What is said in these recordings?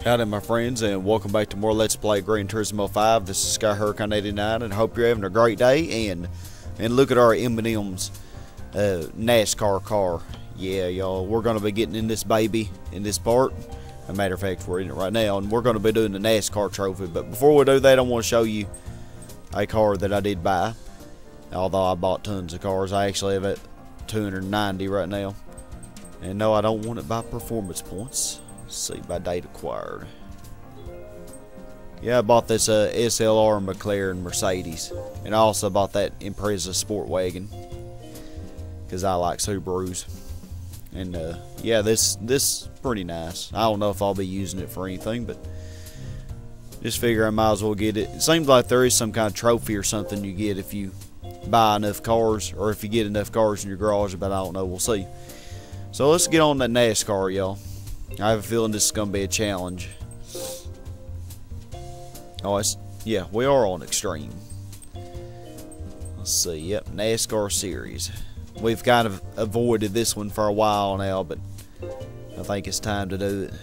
Howdy my friends, and welcome back to more Let's Play Gran Turismo 5. This is Sky Hurricane 89, and I hope you're having a great day. And look at our M&M's NASCAR car. Yeah, y'all, we're going to be getting in this baby in this part. As a matter of fact, we're in it right now, and we're going to be doing the NASCAR trophy. But before we do that, I want to show you a car that I did buy. Although I bought tons of cars, I actually have it 290 right now. And no, I don't want it by performance points. Let's see, by date acquired. Yeah, I bought this SLR McLaren Mercedes. And I also bought that Impreza Sport Wagon, because I like Subarus. And yeah, this is pretty nice. I don't know if I'll be using it for anything, but just figure I might as well get it. It seems like there is some kind of trophy or something you get if you buy enough cars, or if you get enough cars in your garage, but I don't know, we'll see. So let's get on that NASCAR, y'all. I have a feeling this is going to be a challenge. Oh, yeah, we are on Extreme. Let's see, yep, NASCAR Series. We've kind of avoided this one for a while now, but I think it's time to do it.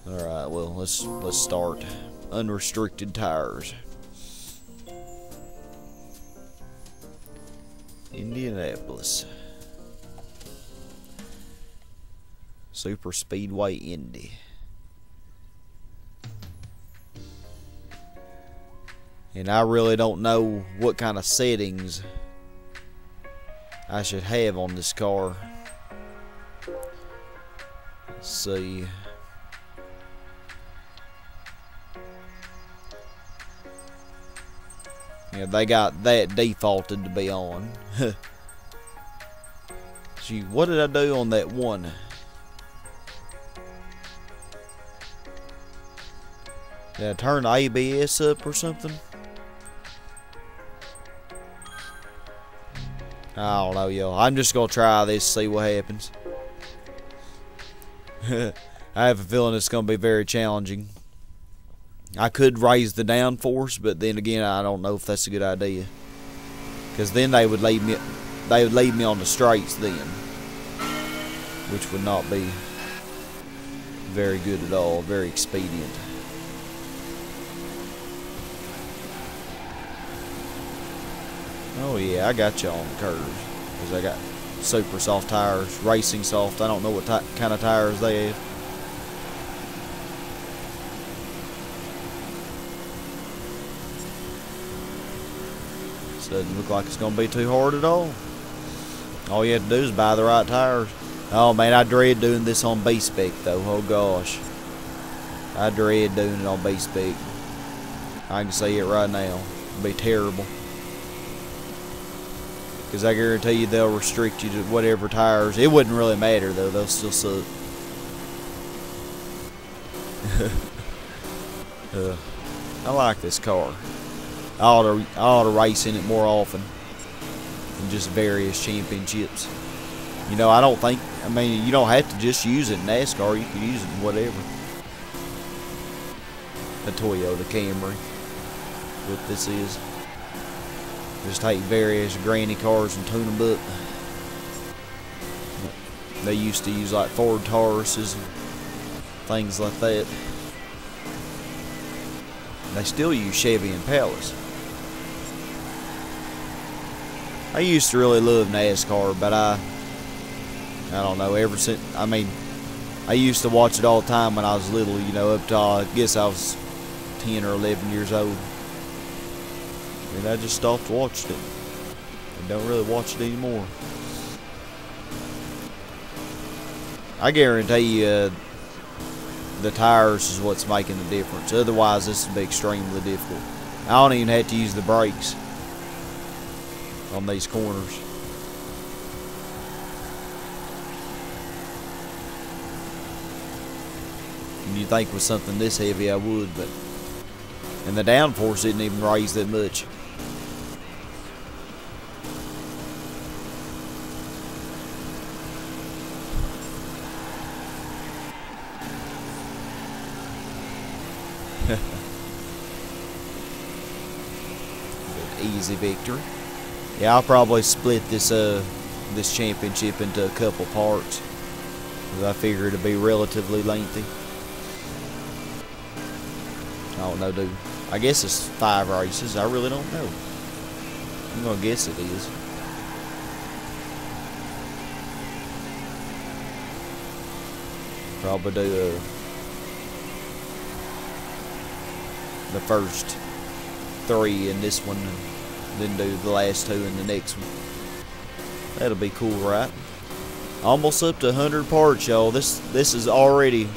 Alright, well, let's start. Unrestricted tires. Indianapolis. Super Speedway Indy. And I really don't know what kind of settings I should have on this car. Let's see. Yeah, they got that defaulted to be on. Gee, what did I do on that one? Did I turn the ABS up or something? I don't know, y'all. I'm just gonna try this, see what happens. I have a feeling it's gonna be very challenging. I could raise the downforce, but then again, I don't know if that's a good idea. Because then they would leave me on the straights then, which would not be very good at all, very expedient. Oh yeah, I got you on the curves, because I got super soft tires, racing soft. I don't know what kind of tires they have. This doesn't look like it's going to be too hard at all. All you have to do is buy the right tires. Oh man, I dread doing this on B-Spec though. Oh gosh, I dread doing it on B-Spec. I can see it right now. It'll be terrible. Because I guarantee you they'll restrict you to whatever tires. It wouldn't really matter though, they'll still suck. I like this car. I ought to race in it more often than just various championships. You know, I mean, you don't have to just use it in NASCAR, you can use it in whatever. A Toyota Camry, what this is. Just take various granny cars and tune them up. They used to use like Ford Tauruses and things like that. They still use Chevy and Palace. I used to really love NASCAR, but I don't know, ever since, I mean, I used to watch it all the time when I was little, you know, up to, I guess I was 10 or 11 years old. And I just stopped watching it. I don't really watch it anymore. I guarantee you the tires is what's making the difference. Otherwise, this would be extremely difficult. I don't even have to use the brakes on these corners. And you'd think with something this heavy I would, but... And the downforce didn't even raise that much. Easy victory. Yeah, I'll probably split this this championship into a couple parts. I figure it'd be relatively lengthy. I don't know, dude. I guess it's 5 races. I really don't know. I'm gonna guess it is. Probably do the first 3 in this one, and then do the last 2 in the next one. That'll be cool, right? Almost up to 100 parts, y'all. This is already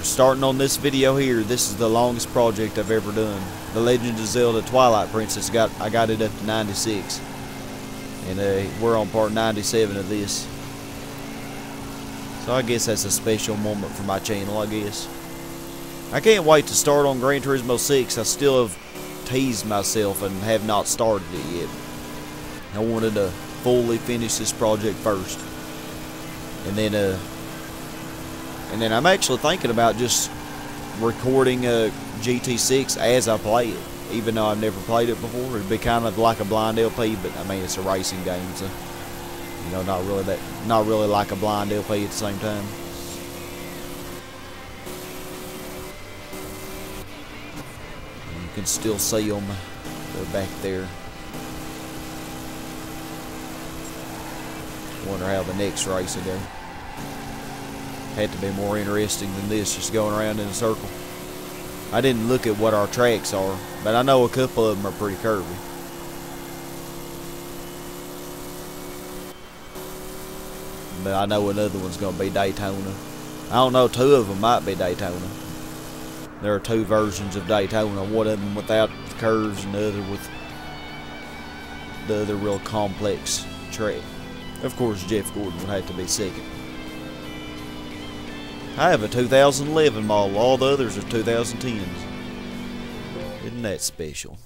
starting on this video here. This is the longest project I've ever done. The Legend of Zelda Twilight Princess I got it up to 96, and we're on part 97 of this. So I guess that's a special moment for my channel, I guess. I can't wait to start on Gran Turismo 6. I still have teased myself and have not started it yet. I wanted to fully finish this project first. And then I'm actually thinking about just recording GT6 as I play it. Even though I've never played it before. It'd be kind of like a blind LP, but I mean it's a racing game, so you know, not really like a blind LP at the same time. You can still see them. They're back there. Wonder how the next race will go. Had to be more interesting than this, just going around in a circle. I didn't look at what our tracks are, but I know a couple of them are pretty curvy. But I know another one's going to be Daytona. I don't know, 2 of them might be Daytona. There are 2 versions of Daytona, one of them without the curves and the other with the other real complex track. Of course, Jeff Gordon would have to be second. I have a 2011 model. All the others are 2010s. Isn't that special?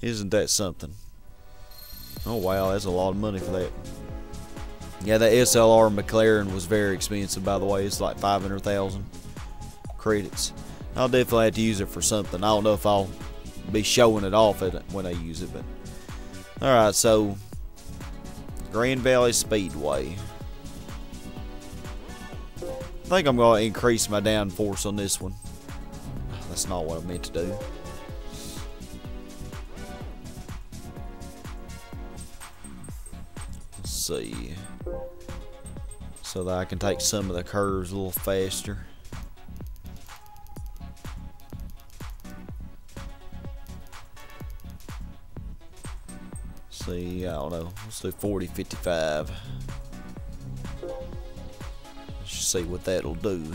Isn't that something? Oh wow, that's a lot of money for that. Yeah, the SLR McLaren was very expensive, by the way. It's like 500,000 credits. I'll definitely have to use it for something. I don't know if I'll be showing it off when I use it, but alright, so Grand Valley Speedway. I think I'm going to increase my downforce on this one. That's not what I meant to do. Let's see. So that I can take some of the curves a little faster. See, I don't know. Let's do 40, 55. Let's see what that'll do.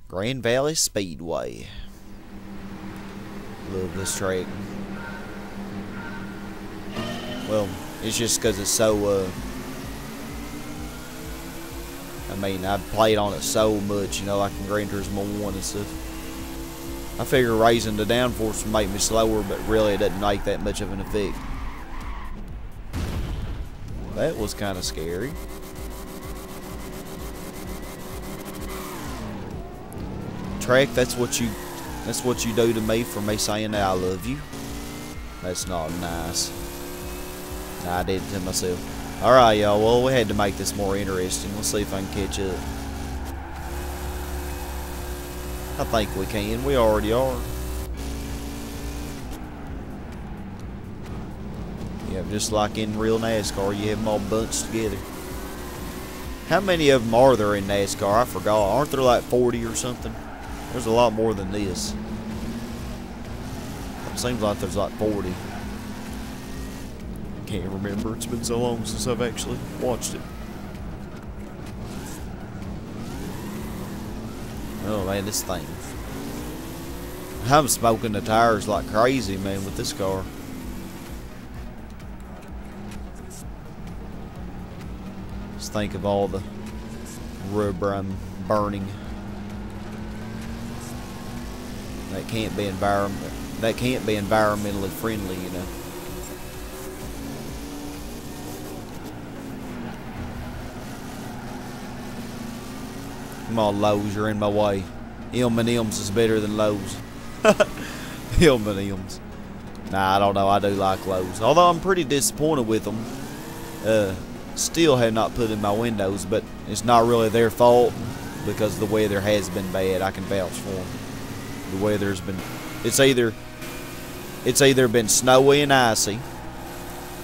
Grand Valley Speedway. Love this track. Well, it's just because it's so, I mean, I've played on it so much, you know, like in Gran Turismo 1 and stuff. I figure raising the downforce would make me slower, but really it doesn't make that much of an effect. That was kind of scary. Track, that's what you do to me for me saying that I love you. That's not nice. Nah, I did it to myself. Alright, y'all. Well, we had to make this more interesting. Let's see if I can catch up. I think we can. We already are. Yeah, just like in real NASCAR, you have them all bunched together. How many of them are there in NASCAR? I forgot. Aren't there like 40 or something? There's a lot more than this. It seems like there's like 40. Can't remember. It's been so long since I've actually watched it. Oh man, this thing. I'm smoking the tires like crazy, man, with this car. Just think of all the rubber I'm burning. That can't be environmentally friendly, you know. Come on, Lowe's, you're in my way. M&M's is better than Lowe's. M&M's. Nah, I don't know. I do like those. Although I'm pretty disappointed with them. Still have not put in my windows, but it's not really their fault because the weather has been bad. I can vouch for them. The weather's been... It's either been snowy and icy,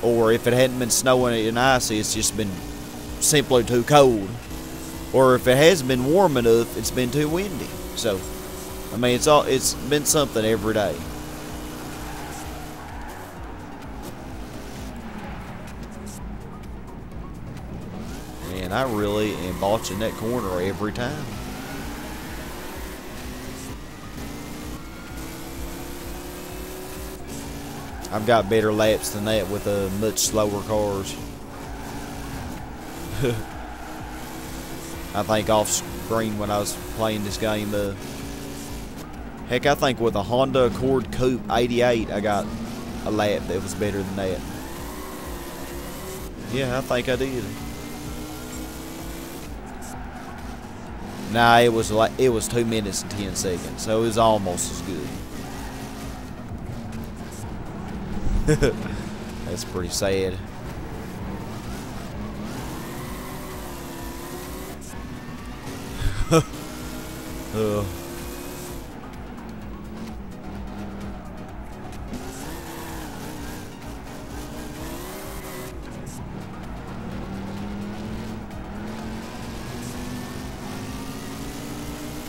or if it hadn't been snowy and icy, it's just been simply too cold. Or if it hasn't been warm enough, it's been too windy. So, I mean, it's been something every day. And I really am botching that corner every time. I've got better laps than that with much slower cars. I think off screen when I was playing this game, heck, I think with a Honda Accord Coupe 88, I got a lap that was better than that. Yeah, I think I did. Nah, it was 2 minutes and 10 seconds, so it was almost as good. That's pretty sad.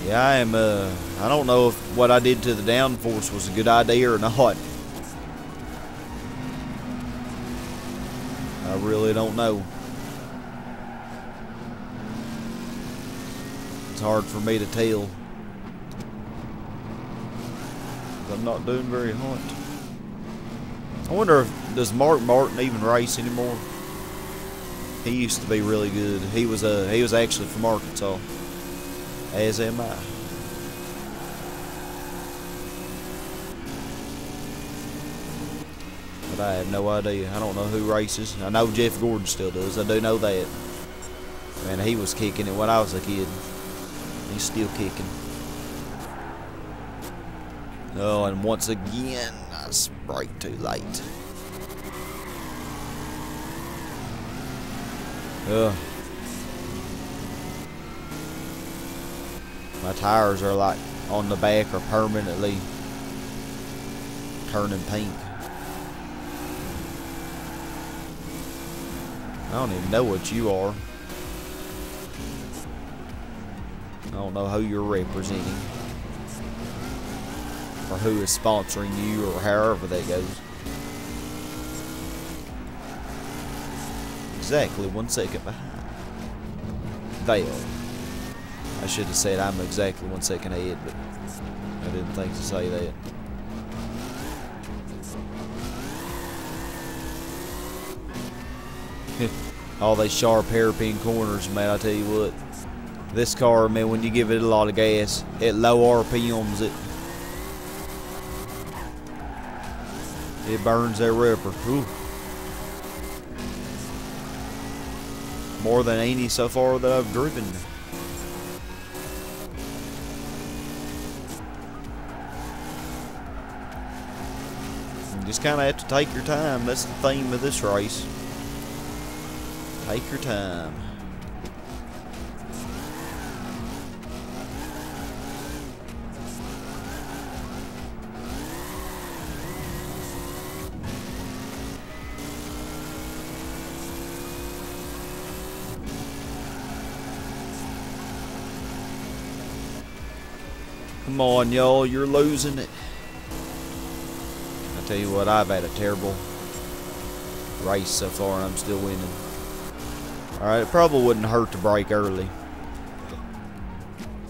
Yeah, I am, I don't know if what I did to the downforce was a good idea or not. I really don't know. It's hard for me to tell. I'm not doing very hot. I wonder if, does Mark Martin even race anymore? He used to be really good. He was actually from Arkansas. As am I. But I have no idea. I don't know who races. I know Jeff Gordon still does. I do know that. Man, he was kicking it when I was a kid. He's still kicking. Oh, and once again, I braked too late. Ugh. My tires are like on the back are permanently turning pink. I don't even know what you are. I don't know who you're representing or who is sponsoring you or however that goes. Exactly 1 second behind. They are. I should have said I'm exactly 1 second ahead, but I didn't think to say that. All these sharp hairpin corners, man, I tell you what. This car, man, when you give it a lot of gas, at low RPMs, it burns that ripper. Ooh. More than 80 so far that I've driven. You just kind of have to take your time. That's the theme of this race. Take your time. Come on, y'all, you're losing it. I tell you what, I've had a terrible race so far, and I'm still winning. Alright, it probably wouldn't hurt to break early.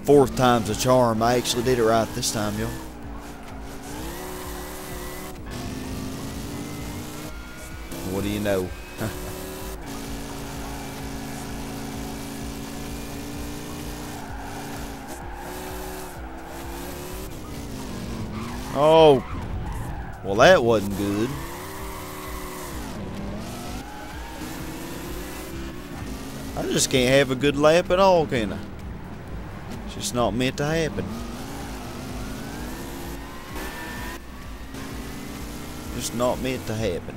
4th time's a charm. I actually did it right this time, y'all. What do you know? Oh, well, that wasn't good. I just can't have a good lap at all, can I? It's just not meant to happen. Just not meant to happen.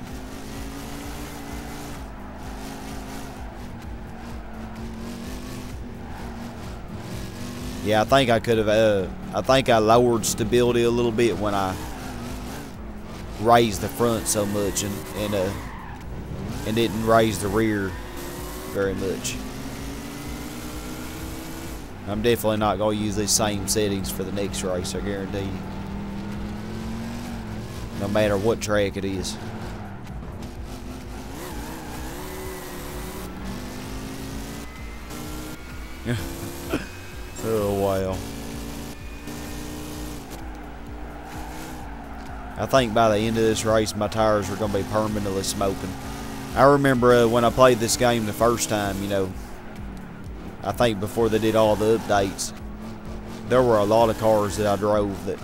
Yeah, I think I could have, I think I lowered stability a little bit when I raised the front so much and didn't raise the rear very much. I'm definitely not going to use these same settings for the next race, I guarantee you. No matter what track it is. Oh, wow. I think by the end of this race, my tires are going to be permanently smoking. I remember when I played this game the first time, you know, I think before they did all the updates, there were a lot of cars that I drove that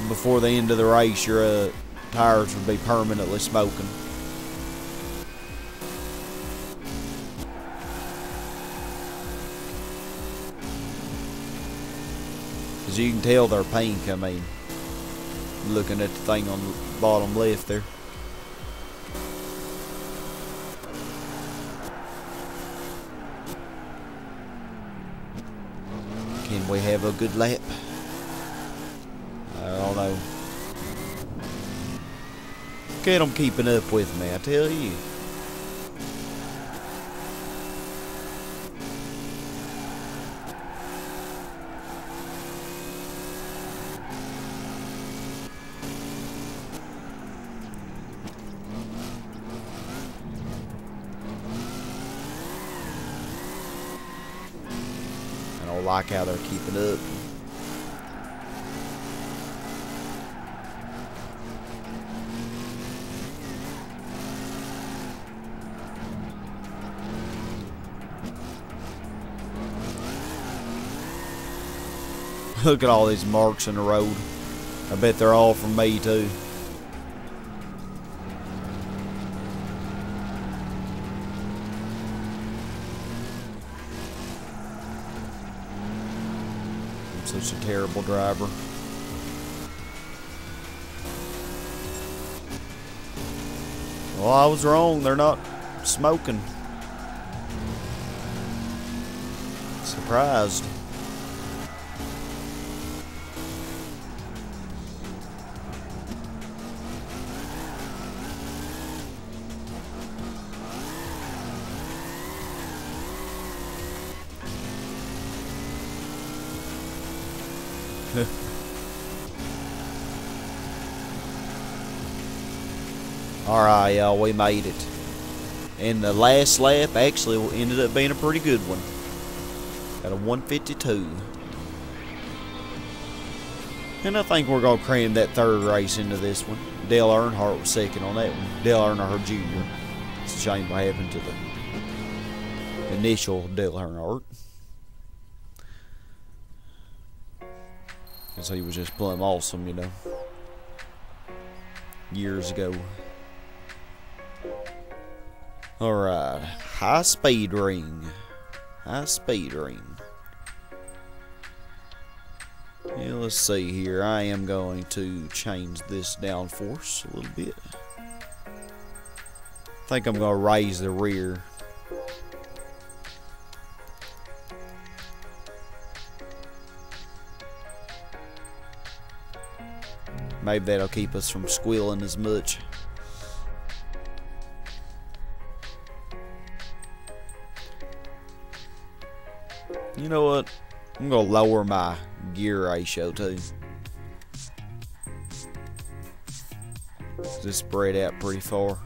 before the end of the race, your tires would be permanently smoking. Because you can tell they're pink, I mean, looking at the thing on the bottom left there. Can we have a good lap? I don't know. Look at them keeping up with me, I tell you. I don't like how they're keeping up. Look at all these marks in the road. I bet they're all from me too. I'm such a terrible driver. Well, I was wrong. They're not smoking. Surprised. Alright, y'all, we made it. And the last lap actually ended up being a pretty good one. At a 152. And I think we're going to cram that third race into this one. Dale Earnhardt was second on that one. Dale Earnhardt Jr. It's a shame what happened to the initial Dale Earnhardt. Because he was just plumb awesome, you know. Years ago. Alright. High speed ring. High speed ring. Yeah, let's see here. I am going to change this downforce a little bit. I think I'm going to raise the rear. Maybe that'll keep us from squealing as much. You know what? I'm going to lower my gear ratio too. Just spread out pretty far.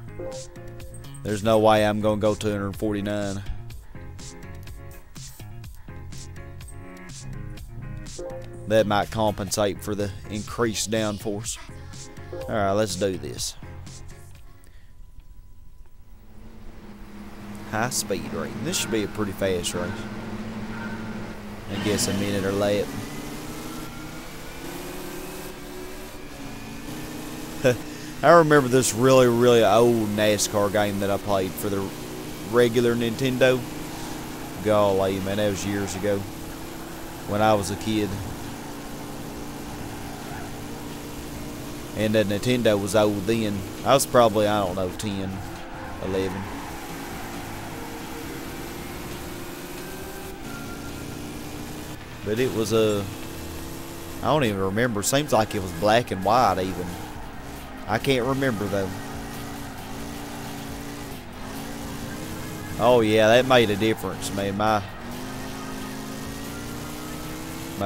There's no way I'm going to go 249. That might compensate for the increased downforce. Alright, let's do this. High speed ring. This should be a pretty fast race. I guess a minute or lap. I remember this really, really old NASCAR game that I played for the regular Nintendo. Golly, man, that was years ago. When I was a kid. And the Nintendo was old then. I was probably, I don't know, 10, 11. But it was I don't even remember. Seems like it was black and white even. I can't remember though. Oh yeah, that made a difference, man. My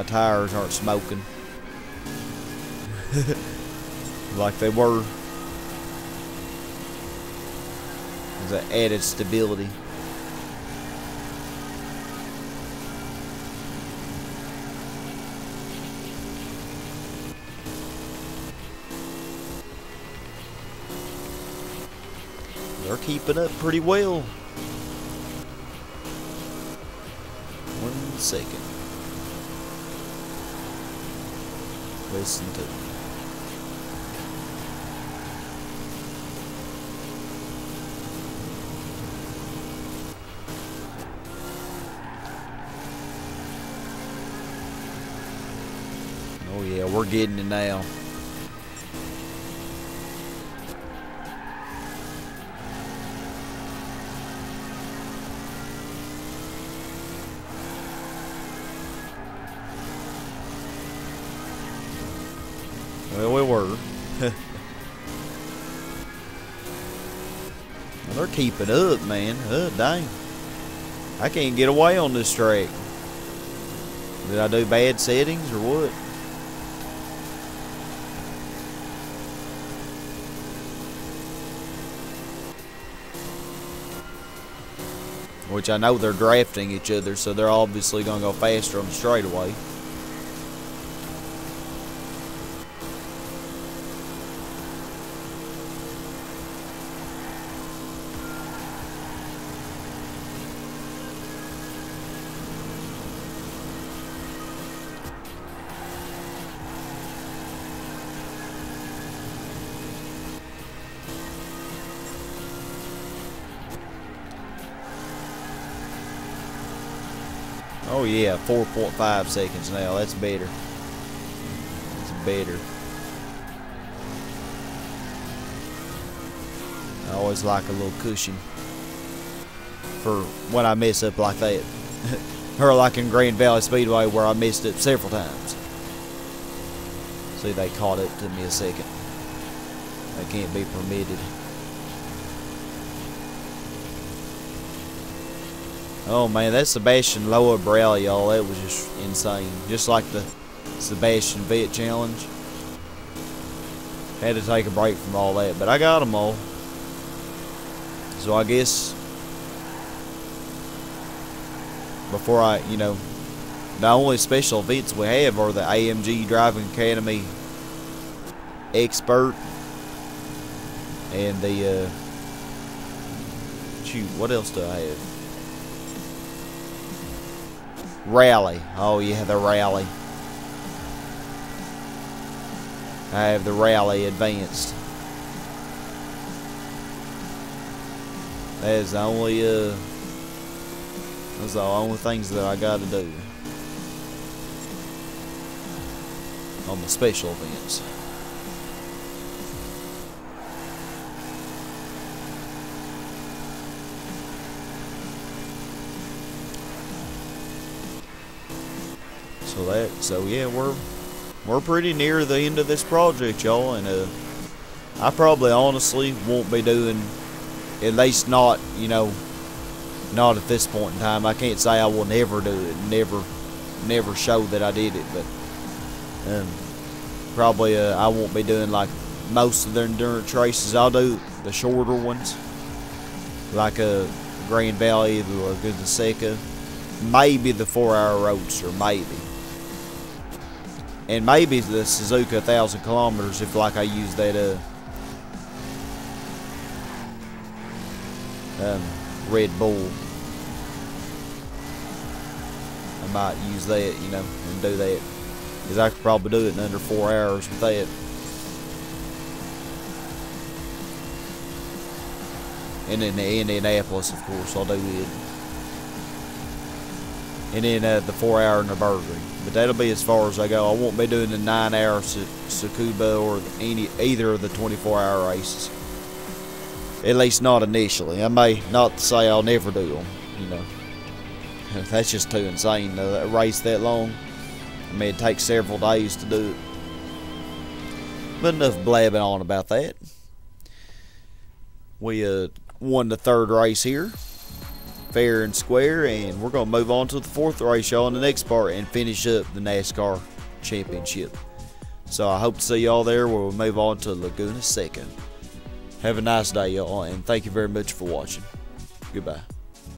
tires aren't smoking like they were. There's an added stability. They're keeping up pretty well. 1 second. Listen to. Oh yeah, we're getting it now. Well, we were. Well, they're keeping up, man. Dang. I can't get away on this track. Did I do bad settings or what? Which I know they're drafting each other, so they're obviously going to go faster on the straightaway. Oh yeah, 4.5 seconds now. That's better. That's better. I always like a little cushion for when I mess up like that. Or like in Grand Valley Speedway where I messed up several times. See, they caught up to me a second. That can't be permitted. Oh man, that Sebastian lower brow, y'all, that was just insane. Just like the Sebastian Vet challenge. Had to take a break from all that, but I got them all. So I guess before I, you know, the only special events we have are the AMG Driving Academy Expert and the shoot, what else do I have? Rally. Oh yeah, the rally. I have the rally advanced. That is the only those are the only things that I got to do on the special events. So yeah, we're pretty near the end of this project, y'all, and I probably honestly won't be doing, at least not, you know, not at this point in time. I can't say I will never do it, never show that I did it, but probably I won't be doing like most of the endurance races. I'll do the shorter ones, like a Grand Valley, the Laguna Seca, maybe the 4-hour Roadster, maybe. And maybe the Suzuka 1,000 kilometers if like I use that Red Bull. I might use that, you know, and do that. Because I could probably do it in under 4 hours with that. And in Indianapolis, of course, I'll do it. and then the 4-hour Nürburgring. But that'll be as far as I go. I won't be doing the 9-hour Tsukuba or either of the 24-hour races. At least not initially. I may not say I'll never do them, you know. That's just too insane to race that long. I mean, it takes several days to do it. But enough blabbing on about that. We won the 3rd race here, fair and square, and we're going to move on to the 4th race, y'all, in the next part and finish up the NASCAR Championship. So I hope to see y'all there where we'll move on to Laguna Seca. Have a nice day, y'all, and thank you very much for watching. Goodbye.